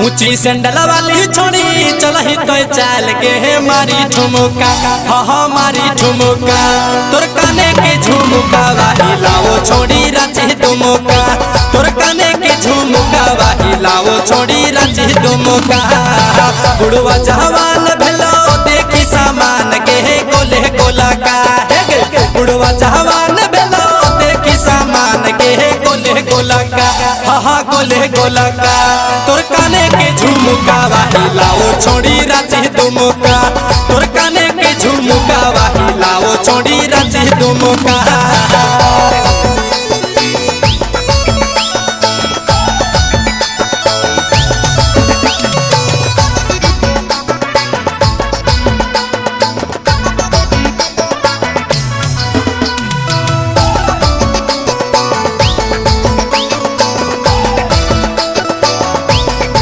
ऊंची सैंडल वाली छोड़ी चलही तो चाल के मारी ठुमका, हाँ मारी ठुमका। तोर काने के झुमका वाही लाओ छोड़ी रांची दुमका, तोर काने के झुमका वाही लाओ छोड़ी रांची दुमका। बुढ़वा जवान भेलो देखी सामान के गोले गोला का, बुढ़वा जवान भेलो देखी सामान के गोले गोला का, हाँ गोले गोला का। तोर काने के झुमका वाही लाओ छोड़ी रांची दुमका, तोर काने के झुमका वाही लाओ छोड़ी रांची दुमका।